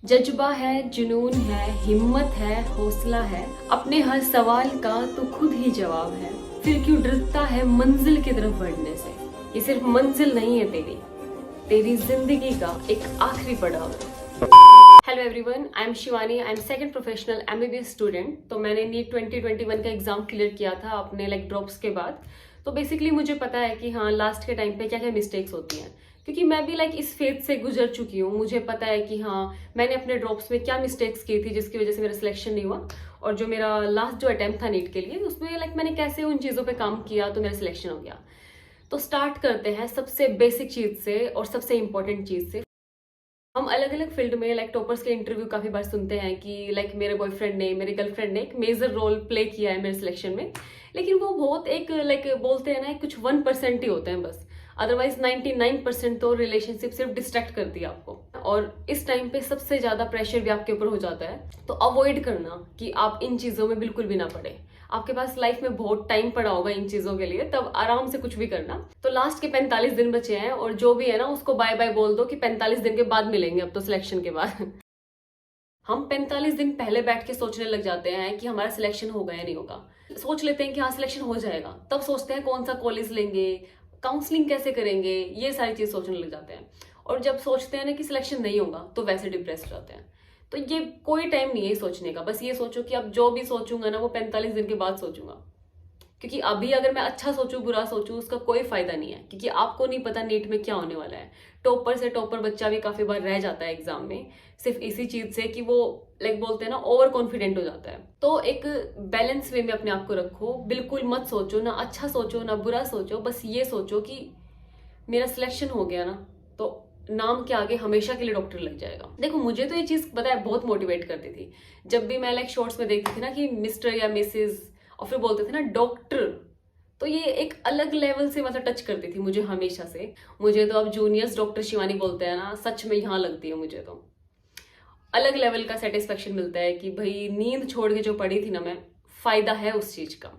जज्बा है, जुनून है, हिम्मत है, हौसला है, अपने हर सवाल का तो खुद ही जवाब है। फिर क्यों डरता है मंजिल की तरफ बढ़ने से? ये सिर्फ मंजिल नहीं है तेरी जिंदगी का एक आखिरी पड़ाव है। Hello everyone, I am Shivani. I am second professional MBBS student. तो मैंने नीट 2021 का एग्जाम क्लियर किया था अपने ड्रॉप्स के बाद। तो बेसिकली मुझे पता है कि हाँ, लास्ट के टाइम पे क्या क्या मिस्टेक्स होती हैं, क्योंकि मैं भी इस फेज से गुजर चुकी हूँ। मुझे पता है कि हाँ, मैंने अपने ड्रॉप्स में क्या मिस्टेक्स की थी जिसकी वजह से मेरा सिलेक्शन नहीं हुआ, और जो मेरा लास्ट जो अटेम्प्ट था नीट के लिए उसमें मैंने कैसे उन चीज़ों पे काम किया तो मेरा सिलेक्शन हो गया। तो स्टार्ट करते हैं सबसे बेसिक चीज़ से और सबसे इंपॉर्टेंट चीज़ से। हम अलग अलग फील्ड में टॉपर्स के इंटरव्यू काफ़ी बार सुनते हैं कि मेरे बॉयफ्रेंड ने, मेरे गर्लफ्रेंड ने एक मेजर रोल प्ले किया है मेरे सिलेक्शन में, लेकिन वो बहुत एक बोलते हैं ना, कुछ 1% ही होते हैं बस। अदरवाइज 99% तो रिलेशनशिप सिर्फ डिस्ट्रैक्ट करती है आपको, और इस टाइम पे सबसे ज्यादा प्रेशर भी आपके ऊपर हो जाता है। तो अवॉइड करना कि आप इन चीजों में बिल्कुल भी ना पड़े। आपके पास लाइफ में बहुत टाइम पड़ा होगा इन चीजों के लिए, तब आराम से कुछ भी करना। तो लास्ट के 45 दिन बचे हैं, और जो भी है ना उसको बाय बाय बोल दो कि 45 दिन के बाद मिलेंगे अब तो सिलेक्शन के बाद। हम 45 दिन पहले बैठ के सोचने लग जाते हैं कि हमारा सिलेक्शन होगा या नहीं होगा। सोच लेते हैं कि हाँ सिलेक्शन हो जाएगा, तब सोचते हैं कौन सा कॉलेज लेंगे, काउंसलिंग कैसे करेंगे, ये सारी चीज सोचने लग जाते हैं। और जब सोचते हैं ना कि सिलेक्शन नहीं होगा तो वैसे डिप्रेस हो जाते हैं। तो ये कोई टाइम नहीं है सोचने का। बस ये सोचो कि अब जो भी सोचूंगा ना वो 45 दिन के बाद सोचूंगा, क्योंकि अभी अगर मैं अच्छा सोचूं बुरा सोचूं उसका कोई फायदा नहीं है, क्योंकि आपको नहीं पता नीट में क्या होने वाला है। टॉपर से टॉपर बच्चा भी काफी बार रह जाता है एग्जाम में, सिर्फ इसी चीज से कि वो बोलते हैं ना, ओवर कॉन्फिडेंट हो जाता है। तो एक बैलेंस वे में अपने आप को रखो। बिल्कुल मत सोचो, ना अच्छा सोचो ना बुरा सोचो, बस ये सोचो कि मेरा सिलेक्शन हो गया ना तो नाम के आगे हमेशा के लिए डॉक्टर लग जाएगा। देखो, मुझे तो ये चीज पता है बहुत मोटिवेट करती थी। जब भी मैं शॉर्ट्स में देखती थी ना कि मिस्टर या मिसेज, और फिर बोलते थे ना डॉक्टर, तो ये एक अलग लेवल से टच करती थी मुझे हमेशा से। मुझे तो अब जूनियर्स डॉक्टर शिवानी बोलते हैं ना, सच में यहाँ लगती है। मुझे तो अलग लेवल का सेटिस्फेक्शन मिलता है कि भाई नींद छोड़ के जो पढ़ी थी ना मैं, फायदा है उस चीज का।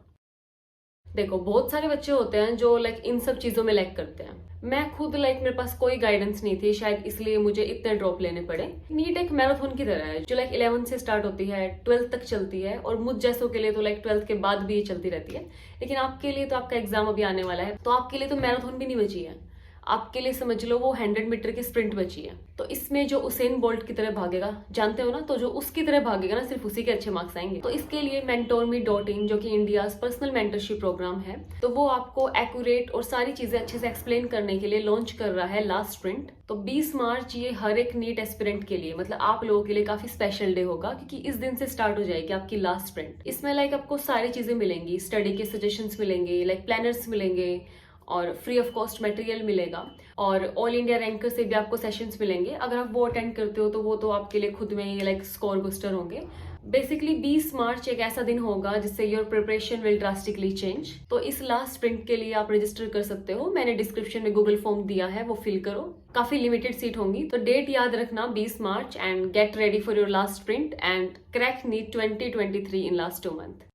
देखो, बहुत सारे बच्चे होते हैं जो इन सब चीजों में लैक करते हैं। मैं खुद मेरे पास कोई गाइडेंस नहीं थी, शायद इसलिए मुझे इतने ड्रॉप लेने पड़े। नीट एक मैराथन की तरह है जो 11 से स्टार्ट होती है, 12 तक चलती है, और मुझ जैसों के लिए तो 12 के बाद भी ये चलती रहती है। लेकिन आपके लिए तो आपका एग्जाम अभी आने वाला है, तो आपके लिए तो मैराथन भी नहीं बची है। आपके लिए समझ लो वो 100 मीटर की स्प्रिंट बची है। तो इसमें जो उसेन बोल्ट की तरह भागेगा, जानते हो ना, तो जो उसकी तरह भागेगा ना, सिर्फ उसी के अच्छे मार्क्स आएंगे। तो इसके लिए mentorme.in, जो कि इंडिया पर्सनल मेंटरशिप प्रोग्राम है, तो वो आपको एक्यूरेट और सारी चीजें अच्छे से एक्सप्लेन करने के लिए लॉन्च कर रहा है लास्ट स्प्रिंट। तो 20 मार्च ये हर एक नीट एस्पिरेंट के लिए, आप लोगों के लिए काफी स्पेशल डे होगा, क्योंकि इस दिन से स्टार्ट हो जाएगी आपकी लास्ट स्प्रिंट। इसमें आपको सारी चीजें मिलेंगी, स्टडी के सजेशंस मिलेंगे, प्लानर्स मिलेंगे, और फ्री ऑफ कॉस्ट मटेरियल मिलेगा, और ऑल इंडिया रैंकर से भी आपको सेशंस मिलेंगे। अगर आप वो अटेंड करते हो तो वो तो आपके लिए खुद में ही स्कोर बूस्टर होंगे। बेसिकली 20 मार्च एक ऐसा दिन होगा जिससे your preparation will drastically change. तो इस लास्ट स्प्रिंट के लिए आप रजिस्टर कर सकते हो। मैंने डिस्क्रिप्शन में गूगल फॉर्म दिया है, वो फिल करो। काफी लिमिटेड सीट होंगी, तो डेट याद रखना 20 March, and get ready for your last sprint and crack NEET 2023 in last 2 month.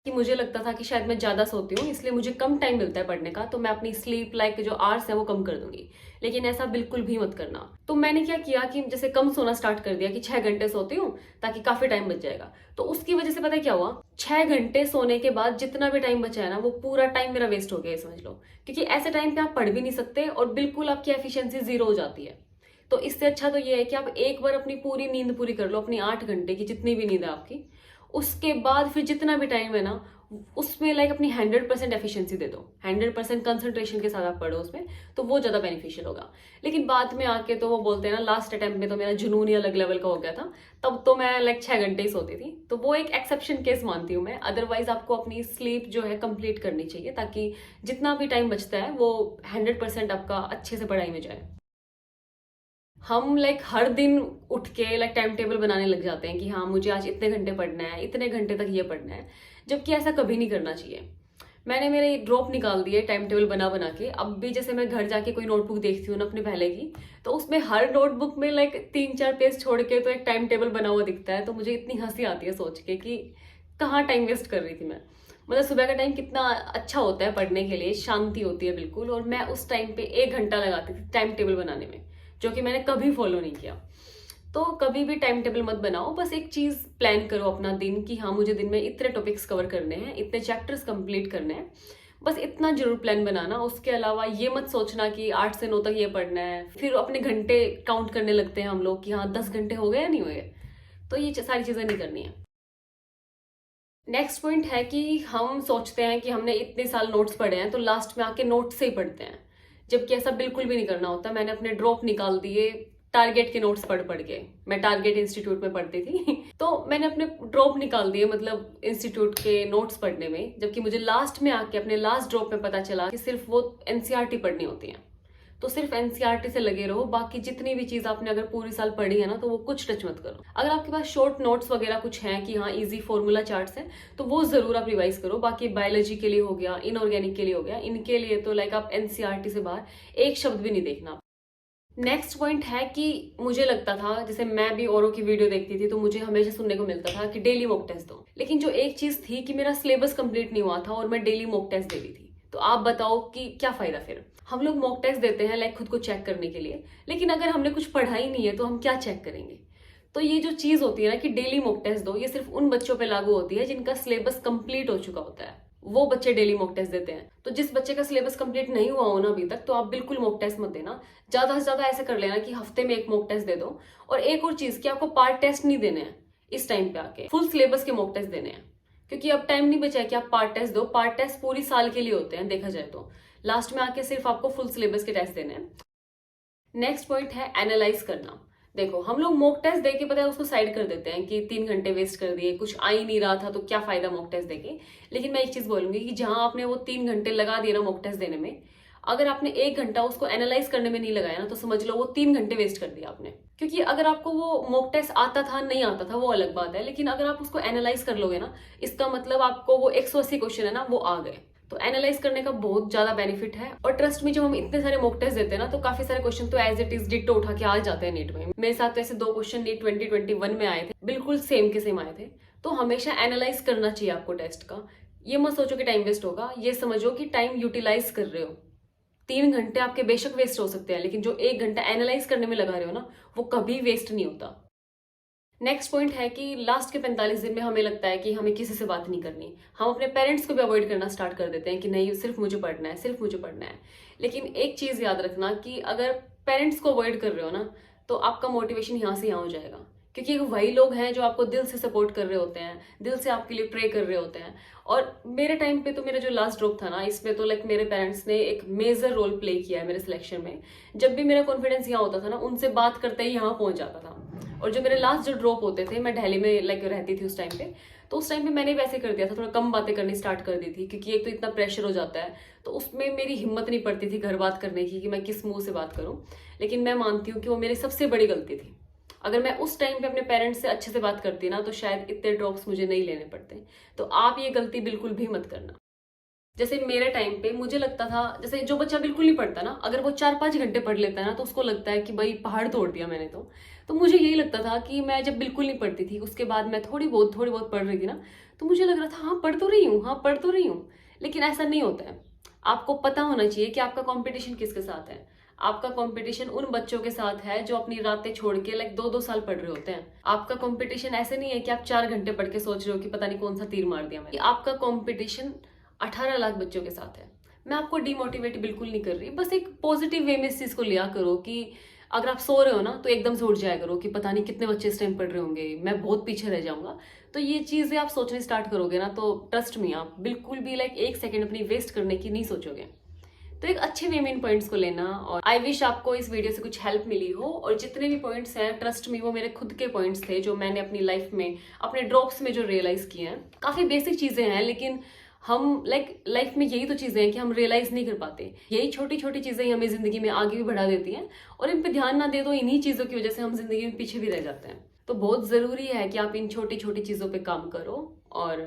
कि मुझे लगता था कि शायद मैं ज्यादा सोती हूँ इसलिए मुझे कम टाइम मिलता है पढ़ने का, तो मैं अपनी स्लीप जो आवर्स है वो कम कर दूंगी। लेकिन ऐसा बिल्कुल भी मत करना। तो मैंने क्या किया कि जैसे कम सोना स्टार्ट कर दिया कि 6 घंटे सोती हूँ ताकि काफी टाइम बच जाएगा। तो उसकी वजह से पता है क्या हुआ, 6 घंटे सोने के बाद जितना भी टाइम बचा है ना, वो पूरा टाइम मेरा वेस्ट हो गया समझ लो। क्योंकि ऐसे टाइम पे आप पढ़ भी नहीं सकते और बिल्कुल आपकी एफिशिएंसी 0 हो जाती है। तो इससे अच्छा तो ये है कि आप एक बार अपनी पूरी नींद पूरी कर लो, अपनी 8 घंटे की जितनी भी नींद है आपकी। उसके बाद फिर जितना भी टाइम है ना, उसमें अपनी 100% एफिशिएंसी दे दो, 100% कंसंट्रेशन के साथ आप पढ़ो उसमें, तो वो ज्यादा बेनिफिशियल होगा। लेकिन बाद में आके तो वो बोलते हैं ना, लास्ट अटेम्प्ट में तो मेरा जुनून ही अलग लेवल का हो गया था। तब तो मैं 6 घंटे ही सोती थी, तो वो एक एक्सेप्शन केस मानती हूँ मैं। अदरवाइज आपको अपनी स्लीप जो है कंप्लीट करनी चाहिए, ताकि जितना भी टाइम बचता है वो 100% आपका अच्छे से पढ़ाई में जाए। हम हर दिन उठ के टाइम टेबल बनाने लग जाते हैं कि हाँ मुझे आज इतने घंटे पढ़ना है, इतने घंटे तक ये पढ़ना है, जबकि ऐसा कभी नहीं करना चाहिए। मैंने मेरे ड्रॉप निकाल दिए टाइम टेबल बना बना के। अब भी जैसे मैं घर जाके कोई नोटबुक देखती हूँ ना अपने पहले की, तो उसमें हर नोटबुक में 3-4 पेज छोड़ के तो एक टाइम टेबल बना हुआ दिखता है। तो मुझे इतनी हंसी आती है सोच के कि कहाँ टाइम वेस्ट कर रही थी मैं। सुबह का टाइम कितना अच्छा होता है पढ़ने के लिए, शांति होती है बिल्कुल, और मैं उस टाइम पे 1 घंटा लगाती थी टाइम टेबल बनाने में, जो कि मैंने कभी फॉलो नहीं किया। तो कभी भी टाइम टेबल मत बनाओ, बस एक चीज प्लान करो अपना दिन कि हाँ मुझे दिन में इतने टॉपिक्स कवर करने हैं, इतने चैप्टर्स कंप्लीट करने हैं, बस इतना जरूर प्लान बनाना। उसके अलावा ये मत सोचना कि 8 से 9 तक ये पढ़ना है, फिर अपने घंटे काउंट करने लगते हैं हम लोग कि हाँ 10 घंटे हो गए या नहीं हुए। तो ये सारी चीजें नहीं करनी है। नेक्स्ट पॉइंट है कि हम सोचते हैं कि हमने इतने साल नोट्स पढ़े हैं तो लास्ट में आके नोट्स से ही पढ़ते हैं, जबकि ऐसा बिल्कुल भी नहीं करना होता। मैंने अपने ड्रॉप निकाल दिए टारगेट के नोट्स पढ़ पढ़ के। मैं टारगेट इंस्टीट्यूट में पढ़ती थी तो मैंने अपने ड्रॉप निकाल दिए मतलब इंस्टीट्यूट के नोट्स पढ़ने में, जबकि मुझे लास्ट में आके अपने लास्ट ड्रॉप में पता चला कि सिर्फ वो एनसीईआरटी पढ़नी होती है। तो सिर्फ एनसीईआरटी से लगे रहो, बाकी जितनी भी चीज आपने अगर पूरी साल पढ़ी है ना तो वो कुछ टच मत करो। अगर आपके पास शॉर्ट नोट्स वगैरह कुछ हैं कि हाँ इजी फॉर्मूला चार्ट्स हैं तो वो जरूर आप रिवाइज करो। बाकी बायोलॉजी के लिए हो गया, इनऑर्गेनिक के लिए हो गया, इनके लिए तो लाइक आप एनसीईआरटी से बाहर एक शब्द भी नहीं देखना। नेक्स्ट पॉइंट है कि मुझे लगता था, जैसे मैं भी औरों की वीडियो देखती थी तो मुझे हमेशा सुनने को मिलता था कि डेली मॉक टेस्ट दो, लेकिन जो एक चीज थी कि मेरा सिलेबस कंप्लीट नहीं हुआ था और मैं डेली मॉक टेस्ट दे रही थी। तो आप बताओ कि क्या फायदा फिर। हम लोग मॉक टेस्ट देते हैं लाइक खुद को चेक करने के लिए, लेकिन अगर हमने कुछ पढ़ा ही नहीं है तो हम क्या चेक करेंगे। तो ये जो चीज होती है ना कि डेली मॉक टेस्ट दो, ये सिर्फ उन बच्चों पे लागू होती है जिनका सिलेबस कंप्लीट हो चुका होता है, वो बच्चे डेली मॉक टेस्ट देते हैं। तो जिस बच्चे का सिलेबस कंप्लीट नहीं हुआ हो ना अभी तक, तो आप बिल्कुल मॉक टेस्ट मत देना। ज्यादा से ज्यादा ऐसे कर लेना कि हफ्ते में एक मॉक टेस्ट दे दो। और एक और चीज कि आपको पार्ट टेस्ट नहीं देने हैं इस टाइम पे आके, फुल सिलेबस के मॉक टेस्ट देने हैं, क्योंकि अब टाइम नहीं बचा है कि आप पार्ट टेस्ट दो। पार्ट टेस्ट पूरी साल के लिए होते हैं देखा जाए तो, लास्ट में आके सिर्फ आपको फुल सिलेबस के टेस्ट देने हैं। नेक्स्ट पॉइंट है एनालाइज करना। देखो हम लोग मॉक टेस्ट देके पता है उसको साइड कर देते हैं कि 3 घंटे वेस्ट कर दिए, कुछ आ ही नहीं रहा था तो क्या फायदा मॉक टेस्ट देके। लेकिन मैं एक चीज बोलूंगी कि जहां आपने वो 3 घंटे लगा दिए ना मॉक टेस्ट देने में, अगर आपने 1 घंटा उसको एनालाइज करने में नहीं लगाया ना तो समझ लो वो 3 घंटे वेस्ट कर दिया आपने। क्योंकि अगर आपको वो मॉक टेस्ट आता था नहीं आता था वो अलग बात है, लेकिन अगर आप उसको एनालाइज कर लोगे ना, इसका मतलब आपको वो 180 क्वेश्चन है ना वो आ गए। तो एनालाइज करने का बहुत ज्यादा बेनिफिट है। और ट्रस्ट में जब हम इतने सारे मॉक टेस्ट देते हैं ना तो काफी सारे क्वेश्चन तो एज इट इज डिट्टो उठा के आ जाते हैं नीट में। मेरे साथ तो ऐसे 2 क्वेश्चन नीट 2021 में आए थे, बिल्कुल सेम के सेम आए थे। तो हमेशा एनालाइज करना चाहिए आपको टेस्ट का। ये मत सोचो कि टाइम वेस्ट होगा, ये समझो कि टाइम यूटिलाइज कर रहे हो। 3 घंटे आपके बेशक वेस्ट हो सकते हैं, लेकिन जो 1 घंटा एनालाइज करने में लगा रहे हो ना वो कभी वेस्ट नहीं होता। नेक्स्ट पॉइंट है कि लास्ट के 45 दिन में हमें लगता है कि हमें किसी से बात नहीं करनी। हम अपने पेरेंट्स को भी अवॉइड करना स्टार्ट कर देते हैं कि नहीं सिर्फ मुझे पढ़ना है, सिर्फ मुझे पढ़ना है। लेकिन एक चीज याद रखना कि अगर पेरेंट्स को अवॉइड कर रहे हो ना तो आपका मोटिवेशन यहाँ से यहाँ हो जाएगा, क्योंकि वही लोग हैं जो आपको दिल से सपोर्ट कर रहे होते हैं, दिल से आपके लिए प्रे कर रहे होते हैं। और मेरे टाइम पे तो मेरा जो लास्ट ड्रॉप था ना इसमें तो लाइक मेरे पेरेंट्स ने एक मेजर रोल प्ले किया है मेरे सिलेक्शन में। जब भी मेरा कॉन्फिडेंस यहाँ होता था ना उनसे बात करते ही यहाँ पहुंच जाता था। और जो मेरे लास्ट जो ड्रॉप होते थे, मैं दिल्ली में लाइक रहती थी उस टाइम पे, तो उस टाइम पे मैंने वैसे कर दिया था, थोड़ा कम बातें करनी स्टार्ट कर दी थी, क्योंकि एक तो इतना प्रेशर हो जाता है तो उसमें मेरी हिम्मत नहीं पड़ती थी घर बात करने की कि मैं किस मुंह से बात करूं। लेकिन मैं मानती हूँ कि वो मेरी सबसे बड़ी गलती थी। अगर मैं उस टाइम पे अपने पेरेंट्स से अच्छे से बात करती ना तो शायद इतने ड्रॉप्स मुझे नहीं लेने पड़ते। तो आप ये गलती बिल्कुल भी मत करना। जैसे मेरे टाइम पे मुझे लगता था, जैसे जो बच्चा बिल्कुल नहीं पढ़ता ना, अगर वो 4-5 घंटे पढ़ लेता है ना तो उसको लगता है कि भाई पहाड़ तोड़ दिया मैंने। तो मुझे यही लगता था कि मैं जब बिल्कुल नहीं पढ़ती थी उसके बाद मैं थोड़ी बहुत पढ़ रही थी ना, तो मुझे लग रहा था हाँ पढ़ तो रही हूँ, हाँ पढ़ तो रही हूँ। लेकिन ऐसा नहीं होता है। आपको पता होना चाहिए कि आपका कॉम्पिटिशन किसके साथ है। आपका कंपटीशन उन बच्चों के साथ है जो अपनी रातें छोड़ के लाइक 2-2 साल पढ़ रहे होते हैं। आपका कंपटीशन ऐसे नहीं है कि आप 4 घंटे पढ़ के सोच रहे हो कि पता नहीं कौन सा तीर मार दिया मैंने। आपका कंपटीशन 18 लाख बच्चों के साथ है। मैं आपको डिमोटिवेट बिल्कुल नहीं कर रही, बस एक पॉजिटिव वे में इस चीज को लिया करो कि अगर आप सो रहे हो ना तो एकदम से उठ जाया करो कि पता नहीं कितने बच्चे इस टाइम पढ़ रहे होंगे, मैं बहुत पीछे रह जाऊंगा। तो ये चीजें आप सोचने स्टार्ट करोगे ना तो ट्रस्ट मी आप बिल्कुल भी लाइक 1 सेकंड अपनी वेस्ट करने की नहीं सोचोगे। तो एक अच्छे वे में इन पॉइंट्स को लेना। और आई विश आपको इस वीडियो से कुछ हेल्प मिली हो। और जितने भी पॉइंट्स हैं ट्रस्ट मी वो मेरे खुद के पॉइंट्स थे जो मैंने अपनी लाइफ में अपने ड्रॉप्स में जो रियलाइज किए हैं। काफी बेसिक चीजें हैं लेकिन हम लाइफ में यही तो चीजें हैं कि हम रियलाइज नहीं कर पाते। यही छोटी छोटी चीजें ही हमें जिंदगी में आगे भी बढ़ा देती हैं और इन पे ध्यान ना दे तो इन्हीं चीजों की वजह से हम जिंदगी में पीछे भी रह जाते हैं। तो बहुत जरूरी है कि आप इन छोटी छोटी चीजों पे काम करो। और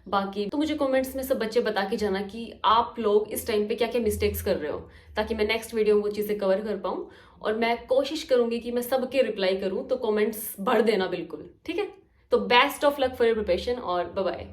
बाकी तो मुझे कमेंट्स में सब बच्चे बता के जाना कि आप लोग इस टाइम पे क्या क्या मिस्टेक्स कर रहे हो, ताकि मैं नेक्स्ट वीडियो में वो चीजें कवर कर पाऊं। और मैं कोशिश करूंगी कि मैं सबके रिप्लाई करूं, तो कमेंट्स भर देना बिल्कुल, ठीक है। तो best of luck for your preparation और बाय बाय।